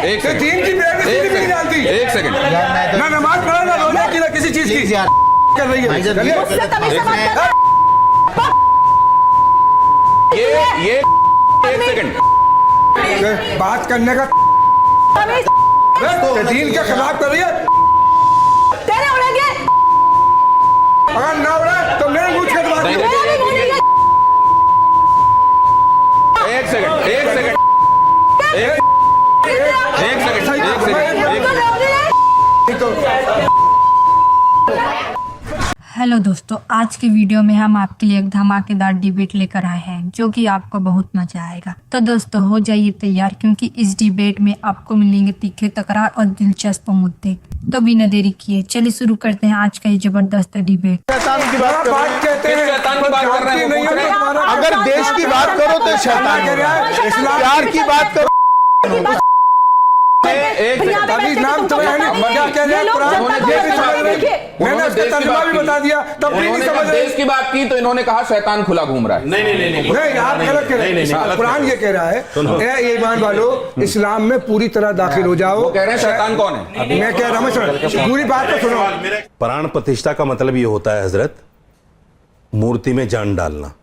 एक सेकंड, दीन की बेइज्जती भी नहीं जानती। एक सेकंड, ना नमाज पढ़ा ना रोजा की ना किसी चीज की कर रही है। चलिए मुझसे तमीज़ से बात कर। ये एक सेकंड, बात करने का दीन के खिलाफ कर रही है। तेरे उड़ेंगे, अगर ना उड़ा तो मेरे मुंह के बात नहीं, करो। मेरा भी उड़ेंगे। एक सेकंड, एक सेकंड, एक सेकंड। हेलो दोस्तों, आज के वीडियो में हम आपके लिए एक धमाकेदार डिबेट लेकर आए हैं जो कि आपको बहुत मजा आएगा। तो दोस्तों हो जाइए तैयार, क्योंकि इस डिबेट में आपको मिलेंगे तीखे तकरार और दिलचस्प मुद्दे। तो बिना देरी किए चलिए शुरू करते हैं आज का ये जबरदस्त डिबेट। शैतान की बात कहते हैं, शैतान की बात कर रहे हैं, वो पूछ रहे हैं। अगर देश की बात करो तो शैतान कह रहा है, प्यार की बात करो। अभी नाम तो है नहीं, क्या कह रहे हैं? कुरान ये भी समझ रहे हैं। मैंने उसका तर्जुमा भी बता दिया, तब भी नहीं समझ रहे। देश की बात की तो इन्होंने कहा शैतान खुला घूम रहा है। नहीं, आप गलत कह रहे हैं। कुरान ये कह रहा है, ए ईमान वालों, इस्लाम में पूरी तरह दाखिल हो जाओ। वो कह रहे हैं शैतान कौन है? मैं कह रहा हूँ, पूरी बात तो सुनो। प्राण प्रतिष्ठा का मतलब ये होता है हजरत, मूर्ति में जान डालना।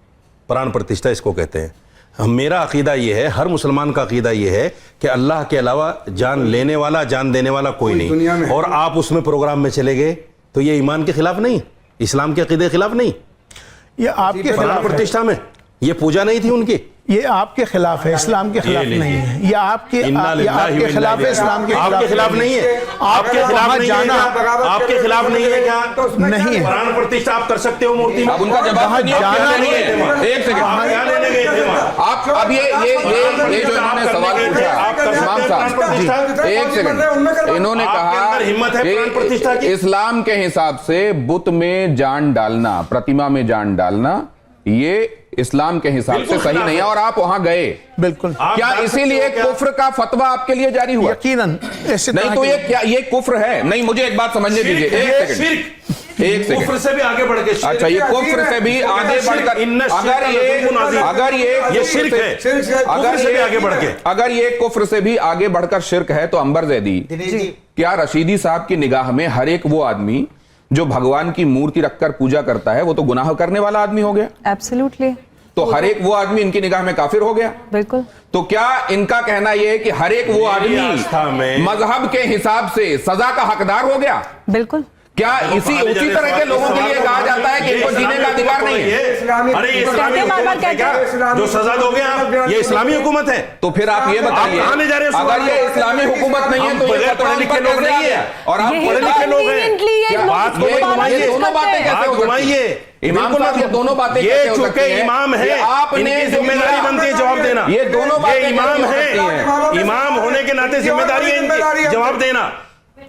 प्राण प्रतिष्ठा इसको कहते हैं। मेरा अकीदा ये है, हर मुसलमान का अकीदा ये है कि अल्लाह के अलावा जान लेने वाला, जान देने वाला कोई नहीं। और आप उसमें प्रोग्राम में चले गए तो ये ईमान के खिलाफ नहीं, इस्लाम के अकीदे के खिलाफ नहीं। ये आपके प्राण प्रतिष्ठा में ये पूजा नहीं थी उनकी, ये आपके खिलाफ है, इस्लाम के खिलाफ नहीं है। ये आपके खिलाफ है, इस्लाम के आपके खिलाफ नहीं है। आपके खिलाफ नहीं है, आपके खिलाफ नहीं है क्या? नहीं है। प्राण प्रतिष्ठा आप कर सकते हो मूर्ति में। अब उनका जवाब नहीं है। एक सेकंड, आप अब ये जो इन्होंने सवाल पूछा इमाम साहब, एक सेकंड, इन्होंने कहा हिम्मत है प्राण प्रतिष्ठा की। इस्लाम के हिसाब से बुत में जान डालना, प्रतिमा में जान डालना, ये इस्लाम के हिसाब से सही नहीं है और आप वहां गए। बिल्कुल। क्या इसीलिए कुफ्र का फतवा आपके लिए जारी हुआ? यकीनन ऐसे नहीं तो ये क्या, ये कुफ्र है? नहीं, मुझे एक बात समझने दीजिए। एक सेकंड, कुफ्र से भी आगे बढ़ के, अच्छा, ये कुफ्र से भी आगे बढ़कर, अगर ये शिर्क है, अगर ये कुफ्र से भी आगे बढ़कर शिर्क है, तो अंबर जैदी, क्या रशीदी साहब की निगाह में हर एक वो आदमी जो भगवान की मूर्ति रखकर पूजा करता है वो तो गुनाह करने वाला आदमी हो गया? एब्सोल्युटली। तो हर एक वो आदमी इनकी निगाह में काफिर हो गया? बिल्कुल। तो क्या इनका कहना यह है कि हर एक वो आदमी मजहब के हिसाब से सजा का हकदार हो गया? बिल्कुल। क्या उसी तरह के लोगों के लिए कहा जाता है कि इनको जीने का अधिकार नहीं है? अरे ये इस्लामी हुकूमत है क्या? जो सजा दोगे आप, ये इस्लामी हुकूमत है। तो फिर आप ये बताइए, अगर ये इस्लामी हुकूमत नहीं है तो ये पढ़े लिखे लोग नहीं है, और आप पढ़े लिखे लोग हैं। बात को घुमाइए, दोनों बातें कैसे हो सकती हैं? इमाम साहब, ये दोनों बातें कैसे हो सकती हैं? इमाम है, आपने जिम्मेदारी बनती है जवाब देना। ये दोनों बातें इमाम है, इमाम होने के नाते जिम्मेदारी है इनकी जवाब देना।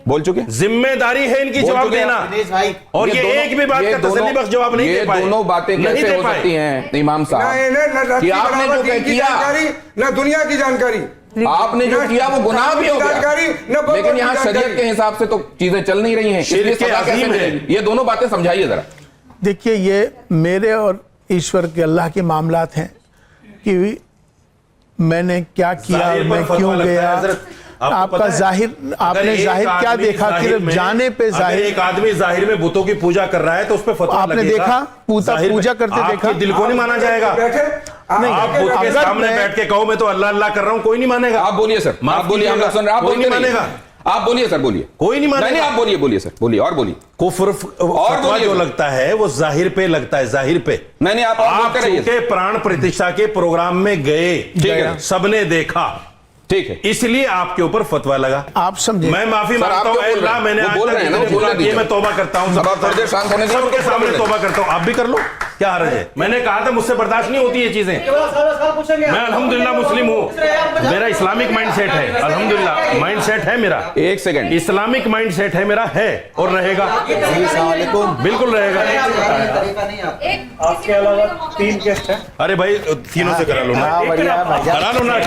बोल चुके, जिम्मेदारी है इनकी जवाब देना। और ये एक भी बात का तसल्ली बख्श जवाब नहीं दे पाए। दोनों बातें कैसे हो सकती हैं इमाम साहब कि आपने जो किया, ना दुनिया की जानकारी, आपने जो किया वो गुनाह भी हो गया, लेकिन यहाँ शरीयत के हिसाब से तो चीजें चल नहीं रही हैं, इसलिए सजा कैसे मिलेगी? ये दोनों बातें समझाइए जरा। देखिए, ये मेरे और ईश्वर के, अल्लाह के मामलात हैं कि मैंने क्या किया और मैं क्यों गया। आपका जाहिर, आपने जाहिर क्या देखा? सिर्फ जाने पे जाहिर। एक आदमी जाहिर में बुतों की पूजा कर रहा है तो उस पर फतवा आपने देखा, पूजा करते देखा, दिल को नहीं माना जाएगा। नहीं, आप बुत के सामने बैठ के कहो मैं तो अल्लाह अल्लाह कर रहा हूं, कोई नहीं मानेगा। आप बोलिए सर, आप बोलिए, हम लोग सुन रहे हैं, आप बोलते मानेगा। आप बोलिए सर, बोलिए। कोई नहीं मानेगा। नहीं, आप बोलिए, बोलिए सर, बोलिए और बोलिए। कुफ्र फतवा जो लगता है वो जाहिर पे लगता है, जाहिर पे। नहीं, आप चूंकि प्राण प्रतिष्ठा के प्रोग्राम में गए, सबने देखा, ठीक है, इसलिए आपके ऊपर फतवा लगा। आप समझे? मैं माफी मांगता हूं, अल्लाह मैंने आज तक ये मैं तौबा करता हूं, सबके सामने तौबा करता हूं। आप भी कर लो, क्या हर्ज है? मैंने कहा था मुझसे बर्दाश्त नहीं होती ये चीजें। मैं अल्हम्दुलिल्लाह मुस्लिम हूं, मेरा इस्लामिक माइंड सेट है, अल्हम्दुलिल्लाह माइंड सेट है मेरा। एक सेकंड, इस्लामिक माइंड सेट है मेरा, है और रहेगा, बिल्कुल रहेगा। आपके अलावा 3 गेस्ट हैं। अरे भाई तीनों से करा लो ना, करा लो ना।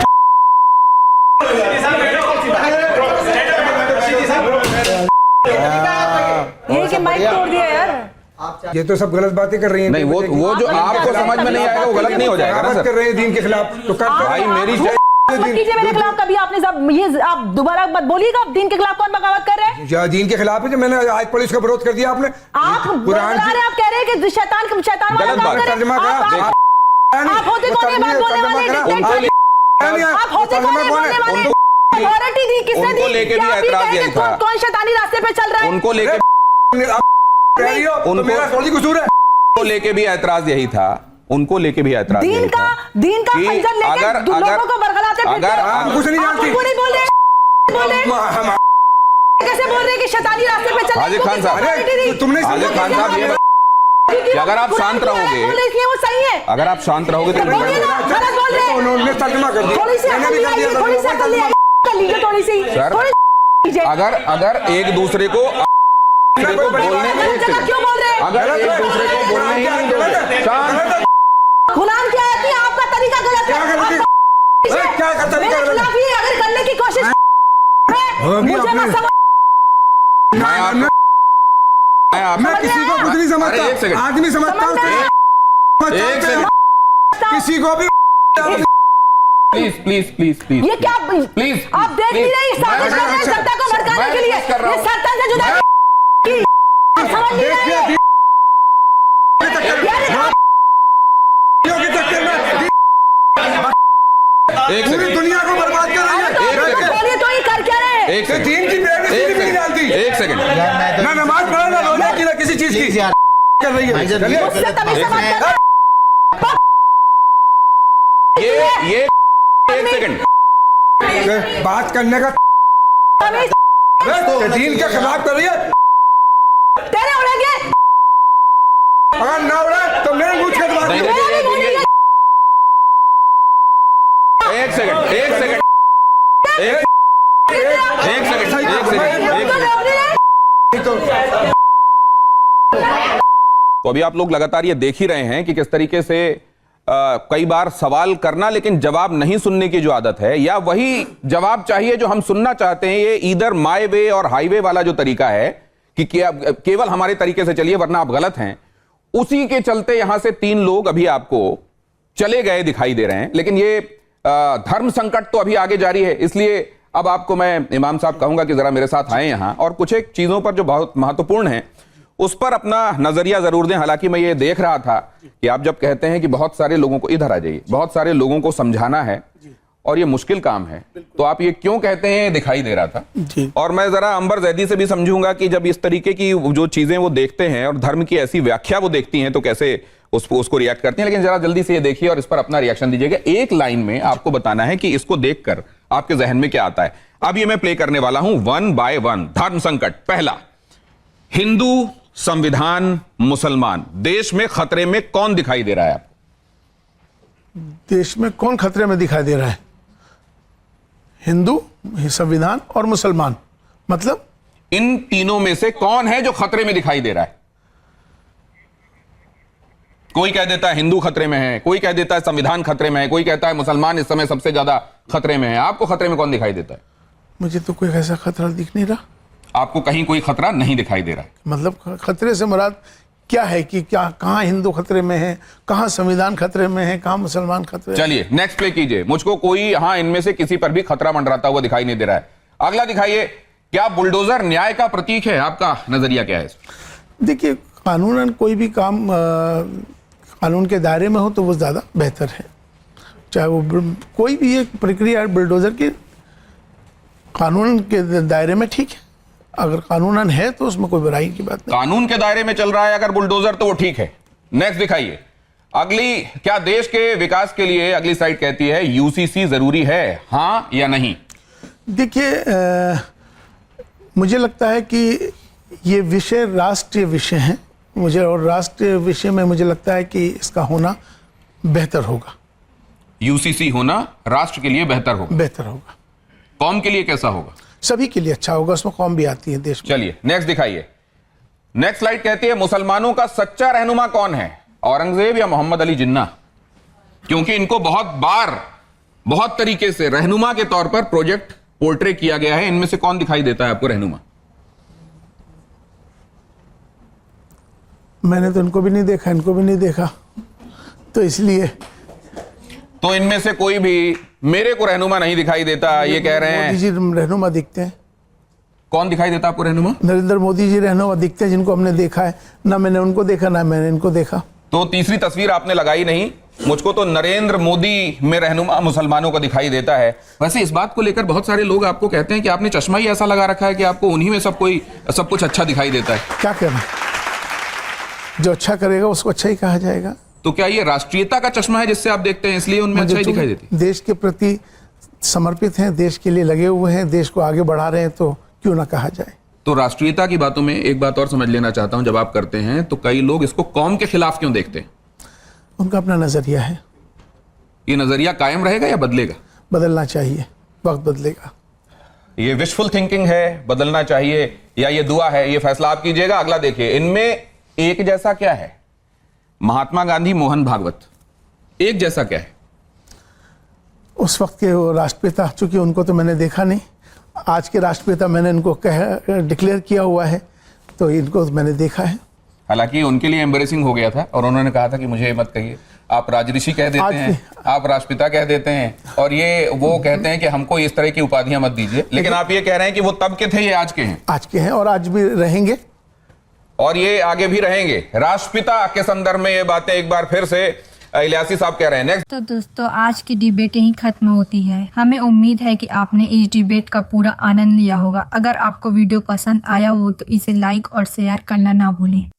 ये कि माइक तोड़ दिया यार। ये तो सब गलत बातें कर रही हैं। नहीं, वो जो आपको समझ में नहीं आएगा वो गलत नहीं हो जाएगा ना सर। कर रहे हैं दीन के खिलाफ, तो कर भाई मेरी मत कीजिए मेरे खिलाफ कभी। आपने जब ये आप दोबारा मत बोलिएगा। आप दीन के खिलाफ कौन बगावत कर रहे हैं? या दीन के खिलाफ है जो मैंने आज पुलिस का विरोध कर दिया आपने। आप कुरान आप कह रहे हैं कि शैतान वाला काम कर रहे हैं। आप होते कौन है बात बोलने वाले? आप होते कौन है बोलने वाले? अथॉरिटी दी किसने दी? उनको लेके भी ऐतराज यही था। कौन शैतानी रास्ते पे चल रहा है? उनको लेके उनको लेके भी ऐतराज यही था। उनको लेके भी ऐतराज दीन का खंजर लेके लोगों को बरगलाते फिरते हैं। आप कुछ नहीं जानती। आप नहीं बोल रहे कैसे बोल रहे हैं कि शैतानी रास्ते पे चल रहे हैं? हाजिर खान साहब, तुमने हाजिर खान साहब ये कि अगर आप शांत रहोगे, वो सही है। अगर आप शांत रहोगे तो बोलिए ना, गलत बोल रहे हैं। उन्होंने तर्जुमा कर दिया। थोड़ी सी अकल लीजिए, थोड़ी सी अकल लीजिए, थोड़ी सी सर, लीजिए। अगर एक दूसरे को बोलने क्यों बोल रहे हैं? अगर एक दूसरे को बोलने ही नहीं दोगे, शांत। गुलाम क्या है कि आपका तरीका गलत है। क्या का तरीका मेरे खिलाफ ये अगर करने की कोशिश मुझे मत समझ। मैं किसी को कुछ नहीं समझता। आदमी समझता हूँ किसी को भी। प्लीज प्लीज प्लीज प्लीज ये क्या प्लीज आप देख नहीं रहे? साजिश कर रहे हैं जनता को भड़काने के लिए। ये सरकार से जुदा समझ नहीं रहे। पूरी दुनिया को बर्बाद कर रही है। बोलिए तो ये कर क्या रहे हैं? एक सेकंड, दीन की बेइज्जती भी नहीं जानती। एक सेकंड, ना नमाज पढ़ो ना रोजे की ना किसी चीज की कर रही है। चलिए मुझसे तमीज से बात कर। ये एक सेकंड, बात करने का दीन के खिलाफ कर रही है। तेरे उड़ेंगे अगर ना उड़े तो मेरे मुझ के दबा नहीं, दो। नहीं, एक सेकंड, एक सेकंड, एक सेकंड। तो अभी आप लोग लगातार ये देख ही रहे हैं कि किस तरीके से कई बार सवाल करना लेकिन जवाब नहीं सुनने की जो आदत है, या वही जवाब चाहिए जो हम सुनना चाहते हैं। ये ईदर माय वे और हाईवे वाला जो तरीका है कि केवल हमारे तरीके से चलिए वरना आप गलत हैं, उसी के चलते यहां से 3 लोग अभी आपको चले गए दिखाई दे रहे हैं। लेकिन ये धर्म संकट तो अभी आगे जारी है, इसलिए अब आपको मैं इमाम साहब कहूंगा कि जरा मेरे साथ आए यहां और कुछ एक चीजों पर जो बहुत महत्वपूर्ण है उस पर अपना नजरिया जरूर दें। हालांकि मैं ये देख रहा था कि आप जब कहते हैं कि बहुत सारे लोगों को, इधर आ जाइए, बहुत सारे लोगों को समझाना है और ये मुश्किल काम है, तो आप ये क्यों कहते हैं दिखाई दे रहा था जी। और मैं जरा अंबर जैदी से भी समझूंगा कि जब इस तरीके की जो चीजें वो देखते हैं और धर्म की ऐसी व्याख्या वो देखती हैं तो कैसे उसको रिएक्ट करती हैं। लेकिन जरा जल्दी से ये देखिए और इस पर अपना रिएक्शन दीजिएगा। एक लाइन में आपको बताना है कि इसको देखकर आपके जहन में क्या आता है। अब ये मैं प्ले करने वाला हूं 1 बाय 1। धर्म संकट, पहला, हिंदू, संविधान, मुसलमान, देश में खतरे में कौन दिखाई दे रहा है आपको? देश में कौन खतरे में दिखाई दे रहा है? हिंदू, संविधान और मुसलमान। मतलब इन तीनों में से कौन है जो खतरे में दिखाई दे रहा है? कोई कह देता है हिंदू खतरे में है, कोई कह देता है संविधान खतरे में है, कोई कहता है मुसलमान इस समय सबसे ज्यादा खतरे में है। आपको खतरे में कौन दिखाई देता है? मुझे तो कोई ऐसा खतरा दिख नहीं रहा। आपको कहीं कोई खतरा नहीं दिखाई दे रहा है? मतलब खतरे से मुराद क्या है कि क्या कहां हिंदू खतरे में है, कहां संविधान खतरे में है, कहां मुसलमान खतरे में? चलिए नेक्स्ट प्ले कीजिए। मुझको कोई इनमें से किसी पर भी खतरा मंडराता हुआ दिखाई नहीं दे रहा है। अगला दिखाइए। क्या बुलडोजर न्याय का प्रतीक है? आपका नजरिया क्या है? देखिए, कानूनन कोई भी काम कानून के दायरे में हो तो वो ज़्यादा बेहतर है। चाहे वो कोई भी एक प्रक्रिया बुलडोजर की कानून के दायरे में ठीक है। अगर कानूनन है तो उसमें कोई बुराई की बात नहीं। कानून के दायरे में चल रहा है अगर बुलडोजर तो वो ठीक है। नेक्स्ट दिखाइए। अगली, क्या देश के विकास के लिए, अगली साइड कहती है यूसीसी जरूरी है, हां या नहीं? देखिए, मुझे लगता है कि ये विषय राष्ट्रीय विषय है मुझे, और राष्ट्रीय विषय में मुझे लगता है कि इसका होना बेहतर होगा। यूसीसी होना राष्ट्र के लिए बेहतर होगा। बेहतर होगा। कौम के लिए कैसा होगा? सभी के लिए अच्छा होगा, उसमें कौम भी आती है देश में। चलिए नेक्स्ट दिखाइए। नेक्स्ट स्लाइड कहती है मुसलमानों का सच्चा रहनुमा कौन है, औरंगजेब या मोहम्मद अली जिन्ना? क्योंकि इनको बहुत बार बहुत तरीके से रहनुमा के तौर पर प्रोजेक्ट पोर्ट्रे किया गया है। इनमें से कौन दिखाई देता है आपको रहनुमा? मैंने तो इनको भी नहीं देखा, इनको भी नहीं देखा, तो इसलिए तो इनमें से कोई भी मेरे को रहनुमा नहीं दिखाई देता, ये कह रहे मोदी हैं। जी रहनुमा दिखते हैं। कौन दिखाई देता आपको रहनुमा? नरेंद्र मोदी जी रहनुमा दिखते हैं, जिनको हमने देखा है। ना मैंने उनको देखा, ना मैंने इनको देखा। तो तीसरी तस्वीर आपने लगाई नहीं। मुझको तो नरेंद्र मोदी में रहनुमा मुसलमानों को दिखाई देता है। वैसे इस बात को लेकर बहुत सारे लोग आपको कहते हैं कि आपने चश्मा ही ऐसा लगा रखा है कि आपको उन्हीं में सब कुछ अच्छा दिखाई देता है। क्या कहना, जो अच्छा करेगा उसको अच्छा ही कहा जाएगा। तो क्या ये राष्ट्रीयता का चश्मा है जिससे आप देखते हैं, इसलिए उनमें अच्छा ही दिखाई देती? देश के प्रति समर्पित हैं, देश के लिए लगे हुए हैं, देश को आगे बढ़ा रहे हैं, तो क्यों ना कहा जाए। तो राष्ट्रीयता की बातों में एक बात और समझ लेना चाहता हूं, जब आप करते हैं तो कई लोग इसको कौम के खिलाफ क्यों देखते हैं? उनका अपना नजरिया है। ये नजरिया कायम रहेगा या बदलेगा? बदलना चाहिए, वक्त बदलेगा। ये विशफुल थिंकिंग है, बदलना चाहिए, या ये दुआ है, ये फैसला आप कीजिएगा। अगला देखिए, इनमें एक जैसा क्या है? महात्मा गांधी, मोहन भागवत, एक जैसा क्या है? उस वक्त के वो राष्ट्रपिता, चूंकि उनको तो मैंने देखा नहीं, आज के राष्ट्रपिता मैंने इनको डिक्लेयर किया हुआ है, तो इनको मैंने देखा है। हालांकि उनके लिए एम्बेरेसिंग हो गया था और उन्होंने कहा था कि मुझे ये मत कहिए, आप राजऋषि कह देते हैं, आप राष्ट्रपिता कह देते हैं, और ये वो कहते हैं कि हमको इस तरह की उपाधियां मत दीजिए। लेकिन आप ये कह रहे हैं कि वो तब के थे, ये आज के हैं। आज के हैं और आज भी रहेंगे, और ये आगे भी रहेंगे। राष्ट्रपिता के संदर्भ में ये बातें एक बार फिर से इलियासी साहब कह रहे हैं। नेक्स्ट। तो दोस्तों, आज की डिबेट यहीं खत्म होती है। हमें उम्मीद है कि आपने इस डिबेट का पूरा आनंद लिया होगा। अगर आपको वीडियो पसंद आया हो तो इसे लाइक और शेयर करना ना भूलें।